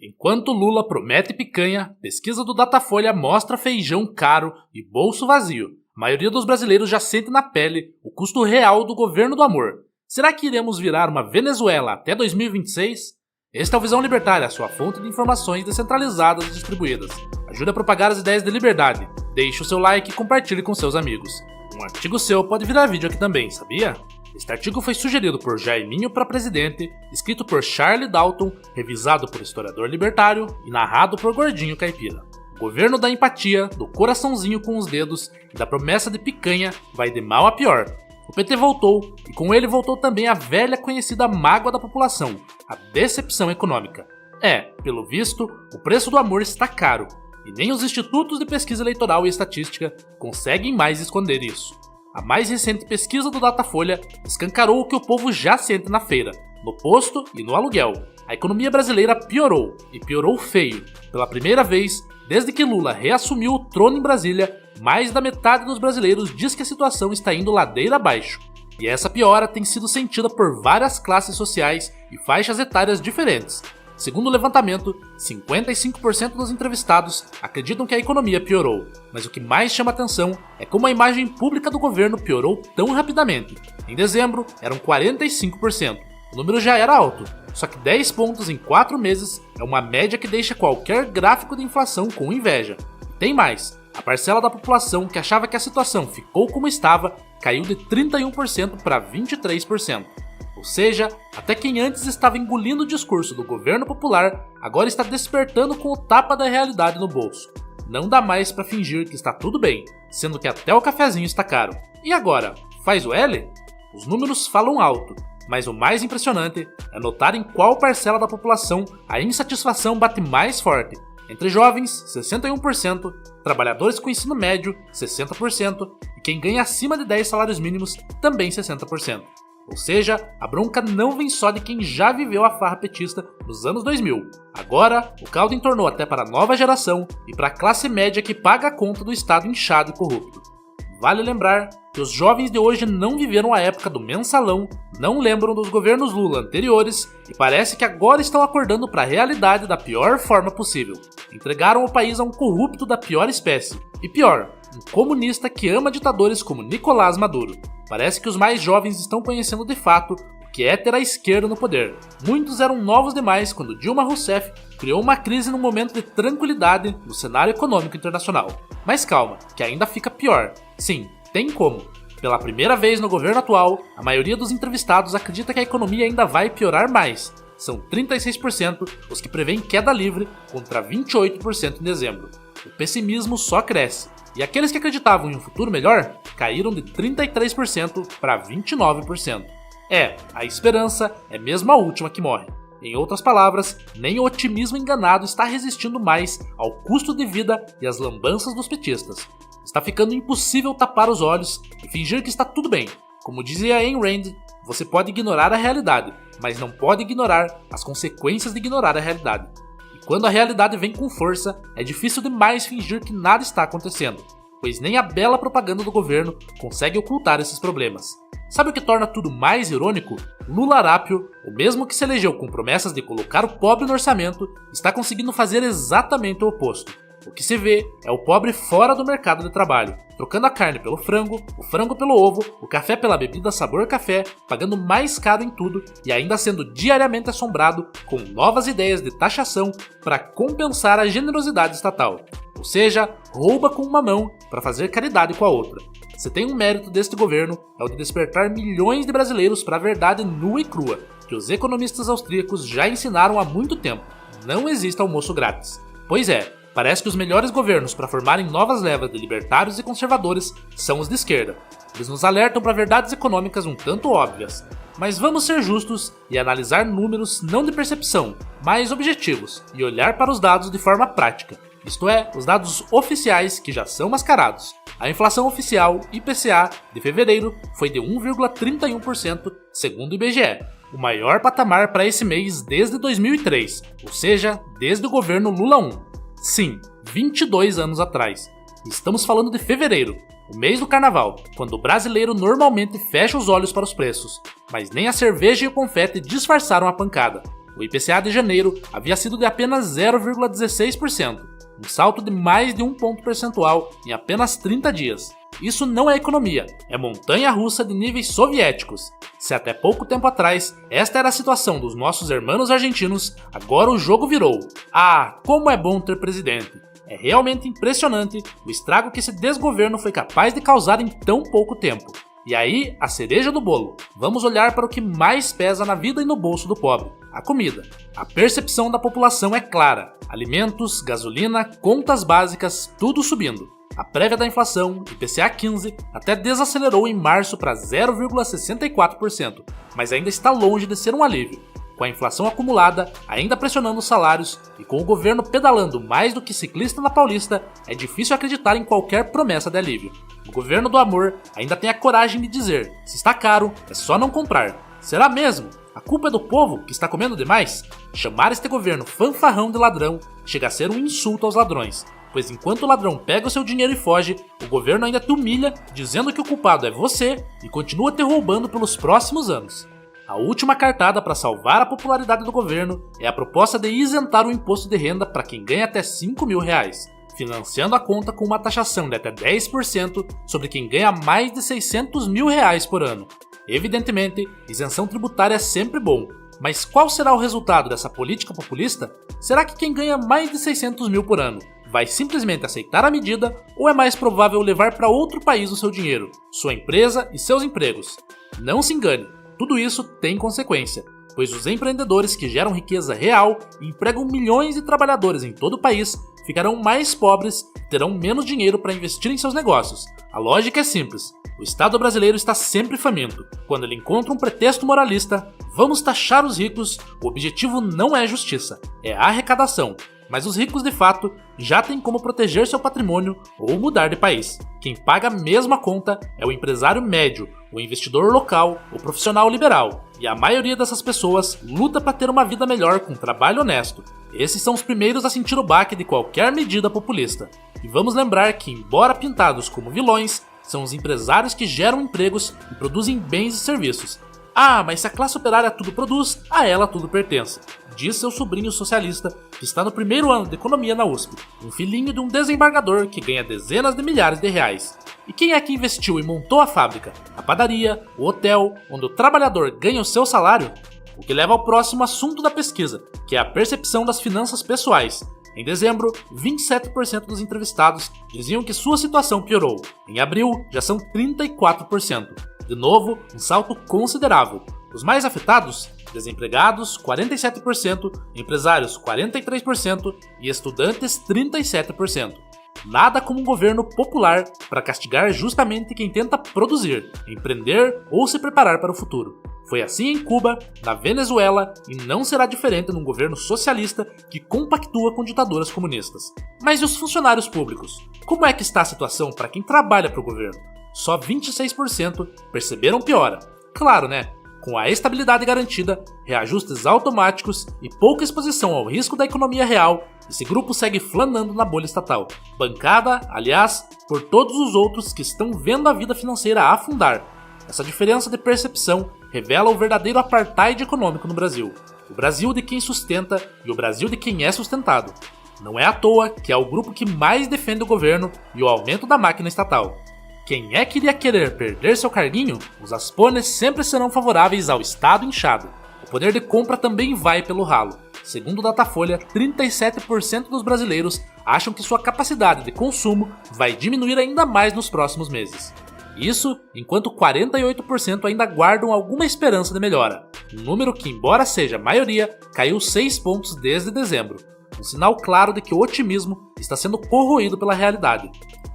Enquanto Lula promete picanha, pesquisa do Datafolha mostra feijão caro e bolso vazio. A maioria dos brasileiros já sente na pele o custo real do governo do amor. Será que iremos virar uma Venezuela até 2026? Este é o Visão Libertária, sua fonte de informações descentralizadas e distribuídas. Ajude a propagar as ideias de liberdade. Deixe o seu like e compartilhe com seus amigos. Um artigo seu pode virar vídeo aqui também, sabia? Este artigo foi sugerido por Jaiminho para presidente, escrito por Charlie Dalton, revisado por historiador libertário e narrado por Gordinho Caipira. O governo da empatia, do coraçãozinho com os dedos e da promessa de picanha vai de mal a pior. O PT voltou, e com ele voltou também a velha conhecida mágoa da população, a decepção econômica. Pelo visto, o preço do amor está caro, e nem os institutos de pesquisa eleitoral e estatística conseguem mais esconder isso. A mais recente pesquisa do Datafolha escancarou o que o povo já sente na feira, no posto e no aluguel. A economia brasileira piorou, e piorou feio. Pela primeira vez, desde que Lula reassumiu o trono em Brasília, mais da metade dos brasileiros diz que a situação está indo ladeira abaixo. E essa piora tem sido sentida por várias classes sociais e faixas etárias diferentes. Segundo o levantamento, 55% dos entrevistados acreditam que a economia piorou, mas o que mais chama atenção é como a imagem pública do governo piorou tão rapidamente. Em dezembro, eram 45%. O número já era alto, só que 10 pontos em 4 meses é uma média que deixa qualquer gráfico de inflação com inveja. Tem mais, a parcela da população que achava que a situação ficou como estava caiu de 31% para 23%. Ou seja, até quem antes estava engolindo o discurso do governo popular, agora está despertando com o tapa da realidade no bolso. Não dá mais para fingir que está tudo bem, sendo que até o cafezinho está caro. E agora, faz o L? Os números falam alto, mas o mais impressionante é notar em qual parcela da população a insatisfação bate mais forte. Entre jovens, 61%, trabalhadores com ensino médio, 60%, e quem ganha acima de 10 salários mínimos, também 60%. Ou seja, a bronca não vem só de quem já viveu a farra petista nos anos 2000. Agora, o caldo entornou até para a nova geração e para a classe média que paga a conta do Estado inchado e corrupto. Vale lembrar que os jovens de hoje não viveram a época do mensalão, não lembram dos governos Lula anteriores e parece que agora estão acordando para a realidade da pior forma possível. Entregaram o país a um corrupto da pior espécie. E pior, um comunista que ama ditadores como Nicolás Maduro. Parece que os mais jovens estão conhecendo de fato o que é ter a esquerda no poder. Muitos eram novos demais quando Dilma Rousseff criou uma crise num momento de tranquilidade no cenário econômico internacional. Mas calma, que ainda fica pior. Sim, tem como. Pela primeira vez no governo atual, a maioria dos entrevistados acredita que a economia ainda vai piorar mais. São 36% os que prevêem queda livre contra 28% em dezembro. O pessimismo só cresce. E aqueles que acreditavam em um futuro melhor caíram de 33% para 29%. A esperança é mesmo a última que morre. Em outras palavras, nem o otimismo enganado está resistindo mais ao custo de vida e às lambanças dos petistas. Está ficando impossível tapar os olhos e fingir que está tudo bem. Como dizia Ayn Rand, você pode ignorar a realidade, mas não pode ignorar as consequências de ignorar a realidade. Quando a realidade vem com força, é difícil demais fingir que nada está acontecendo, pois nem a bela propaganda do governo consegue ocultar esses problemas. Sabe o que torna tudo mais irônico? Lula Arápio, o mesmo que se elegeu com promessas de colocar o pobre no orçamento, está conseguindo fazer exatamente o oposto. O que se vê é o pobre fora do mercado de trabalho, trocando a carne pelo frango, o frango pelo ovo, o café pela bebida sabor café, pagando mais caro em tudo e ainda sendo diariamente assombrado com novas ideias de taxação para compensar a generosidade estatal. Ou seja, rouba com uma mão para fazer caridade com a outra. Se tem um mérito deste governo, é o de despertar milhões de brasileiros para a verdade nua e crua, que os economistas austríacos já ensinaram há muito tempo. Não existe almoço grátis. Pois é, parece que os melhores governos para formarem novas levas de libertários e conservadores são os de esquerda. Eles nos alertam para verdades econômicas um tanto óbvias. Mas vamos ser justos e analisar números não de percepção, mas objetivos, e olhar para os dados de forma prática. Isto é, os dados oficiais que já são mascarados. A inflação oficial, IPCA, de fevereiro foi de 1,31%, segundo o IBGE, o maior patamar para esse mês desde 2003, ou seja, desde o governo Lula 1. Sim, 22 anos atrás. Estamos falando de fevereiro, o mês do carnaval, quando o brasileiro normalmente fecha os olhos para os preços, mas nem a cerveja e o confete disfarçaram a pancada. o IPCA de janeiro havia sido de apenas 0,16%, um salto de mais de 1 ponto percentual em apenas 30 dias. Isso não é economia, é montanha-russa de níveis soviéticos. Se até pouco tempo atrás esta era a situação dos nossos irmãos argentinos, agora o jogo virou. Ah, como é bom ter presidente! É realmente impressionante o estrago que esse desgoverno foi capaz de causar em tão pouco tempo. E aí, a cereja do bolo. Vamos olhar para o que mais pesa na vida e no bolso do pobre: a comida. A percepção da população é clara: alimentos, gasolina, contas básicas, tudo subindo. A prévia da inflação, IPCA 15, até desacelerou em março para 0,64%, mas ainda está longe de ser um alívio. Com a inflação acumulada ainda pressionando os salários e com o governo pedalando mais do que ciclista na Paulista, é difícil acreditar em qualquer promessa de alívio. O governo do amor ainda tem a coragem de dizer: se está caro, é só não comprar. Será mesmo? A culpa é do povo que está comendo demais? Chamar este governo fanfarrão de ladrão chega a ser um insulto aos ladrões, pois enquanto o ladrão pega o seu dinheiro e foge, o governo ainda te humilha dizendo que o culpado é você e continua te roubando pelos próximos anos. A última cartada para salvar a popularidade do governo é a proposta de isentar o imposto de renda para quem ganha até R$5.000, financiando a conta com uma taxação de até 10% sobre quem ganha mais de R$600.000 por ano. Evidentemente, isenção tributária é sempre bom, mas qual será o resultado dessa política populista? Será que quem ganha mais de 600 mil por ano vai simplesmente aceitar a medida, ou é mais provável levar para outro país o seu dinheiro, sua empresa e seus empregos? Não se engane, tudo isso tem consequência, pois os empreendedores que geram riqueza real e empregam milhões de trabalhadores em todo o país ficarão mais pobres e terão menos dinheiro para investir em seus negócios. A lógica é simples: o Estado brasileiro está sempre faminto. Quando ele encontra um pretexto moralista, vamos taxar os ricos, o objetivo não é justiça, é arrecadação. Mas os ricos de fato já têm como proteger seu patrimônio ou mudar de país. Quem paga mesmo a conta é o empresário médio, o investidor local, o profissional liberal. E a maioria dessas pessoas luta para ter uma vida melhor com trabalho honesto. Esses são os primeiros a sentir o baque de qualquer medida populista. E vamos lembrar que, embora pintados como vilões, são os empresários que geram empregos e produzem bens e serviços. Ah, mas se a classe operária tudo produz, a ela tudo pertence, diz seu sobrinho socialista, que está no primeiro ano de economia na USP, um filhinho de um desembargador que ganha dezenas de milhares de reais. E quem é que investiu e montou a fábrica, a padaria, o hotel, onde o trabalhador ganha o seu salário? O que leva ao próximo assunto da pesquisa, que é a percepção das finanças pessoais. Em dezembro, 27% dos entrevistados diziam que sua situação piorou. Em abril, já são 34%. De novo, um salto considerável. Os mais afetados: desempregados, 47%, empresários, 43% e estudantes, 37%. Nada como um governo popular para castigar justamente quem tenta produzir, empreender ou se preparar para o futuro. Foi assim em Cuba, na Venezuela e não será diferente num governo socialista que compactua com ditaduras comunistas. Mas e os funcionários públicos? Como é que está a situação para quem trabalha para o governo? Só 26% perceberam piora. Claro, né? Com a estabilidade garantida, reajustes automáticos e pouca exposição ao risco da economia real, esse grupo segue flanando na bolha estatal, bancada, aliás, por todos os outros que estão vendo a vida financeira afundar. Essa diferença de percepção revela o verdadeiro apartheid econômico no Brasil. O Brasil de quem sustenta e o Brasil de quem é sustentado. Não é à toa que é o grupo que mais defende o governo e o aumento da máquina estatal. Quem é que iria querer perder seu carguinho? Os aspones sempre serão favoráveis ao Estado inchado. O poder de compra também vai pelo ralo. Segundo o Datafolha, 37% dos brasileiros acham que sua capacidade de consumo vai diminuir ainda mais nos próximos meses. Isso enquanto 48% ainda guardam alguma esperança de melhora. Um número que, embora seja a maioria, caiu 6 pontos desde dezembro. Um sinal claro de que o otimismo está sendo corroído pela realidade.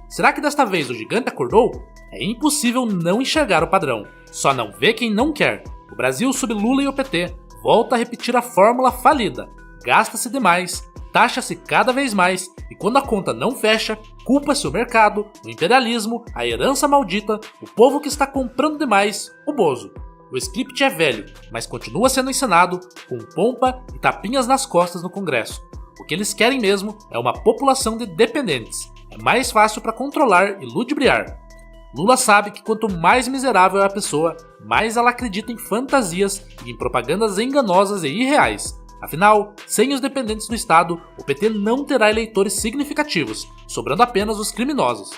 Será que desta vez o gigante acordou? É impossível não enxergar o padrão. Só não vê quem não quer. O Brasil, sob Lula e o PT, volta a repetir a fórmula falida. Gasta-se demais, taxa-se cada vez mais e quando a conta não fecha, culpa-se o mercado, o imperialismo, a herança maldita, o povo que está comprando demais, o Bozo. O script é velho, mas continua sendo encenado com pompa e tapinhas nas costas no Congresso. O que eles querem mesmo é uma população de dependentes. É mais fácil para controlar e ludibriar. Lula sabe que quanto mais miserável é a pessoa, mais ela acredita em fantasias e em propagandas enganosas e irreais. Afinal, sem os dependentes do Estado, o PT não terá eleitores significativos, sobrando apenas os criminosos.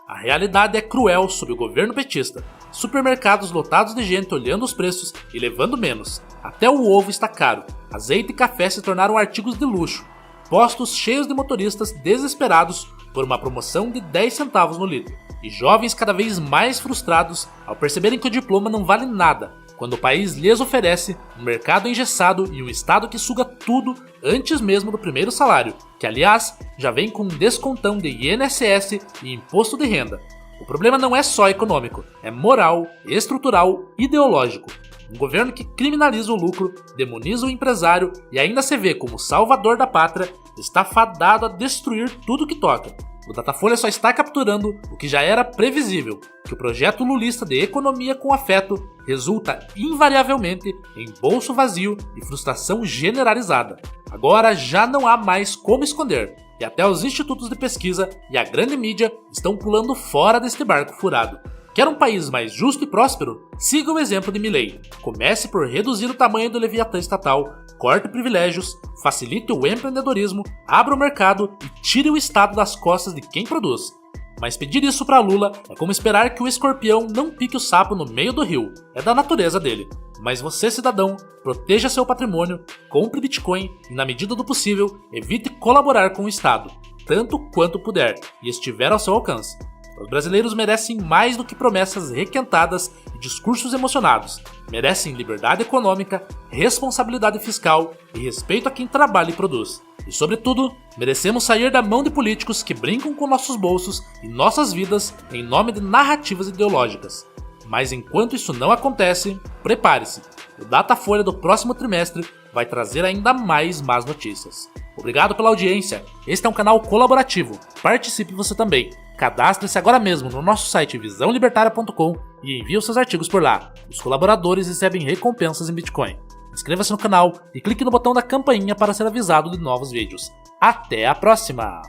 A realidade é cruel sob o governo petista. Supermercados lotados de gente olhando os preços e levando menos. Até o ovo está caro. Azeite e café se tornaram artigos de luxo. Postos cheios de motoristas desesperados por uma promoção de 10 centavos no litro. E jovens cada vez mais frustrados ao perceberem que o diploma não vale nada, quando o país lhes oferece um mercado engessado e um Estado que suga tudo antes mesmo do primeiro salário, que aliás já vem com um descontão de INSS e imposto de renda. O problema não é só econômico, é moral, estrutural, ideológico. Um governo que criminaliza o lucro, demoniza o empresário e ainda se vê como salvador da pátria, está fadado a destruir tudo que toca. O Datafolha só está capturando o que já era previsível, que o projeto lulista de economia com afeto resulta invariavelmente em bolso vazio e frustração generalizada. Agora já não há mais como esconder, e até os institutos de pesquisa e a grande mídia estão pulando fora deste barco furado. Quer um país mais justo e próspero? Siga o exemplo de Milei. Comece por reduzir o tamanho do leviatã estatal, corte privilégios, facilite o empreendedorismo, abra o mercado e tire o Estado das costas de quem produz. Mas pedir isso para Lula é como esperar que o escorpião não pique o sapo no meio do rio. É da natureza dele. Mas você, cidadão, proteja seu patrimônio, compre Bitcoin e, na medida do possível, evite colaborar com o Estado, tanto quanto puder e estiver ao seu alcance. Os brasileiros merecem mais do que promessas requentadas e discursos emocionados. Merecem liberdade econômica, responsabilidade fiscal e respeito a quem trabalha e produz. E, sobretudo, merecemos sair da mão de políticos que brincam com nossos bolsos e nossas vidas em nome de narrativas ideológicas. Mas enquanto isso não acontece, prepare-se. O Datafolha do próximo trimestre vai trazer ainda mais más notícias. Obrigado pela audiência. Este é um canal colaborativo. Participe você também. Cadastre-se agora mesmo no nosso site visãolibertaria.com e envie os seus artigos por lá. Os colaboradores recebem recompensas em Bitcoin. Inscreva-se no canal e clique no botão da campainha para ser avisado de novos vídeos. Até a próxima!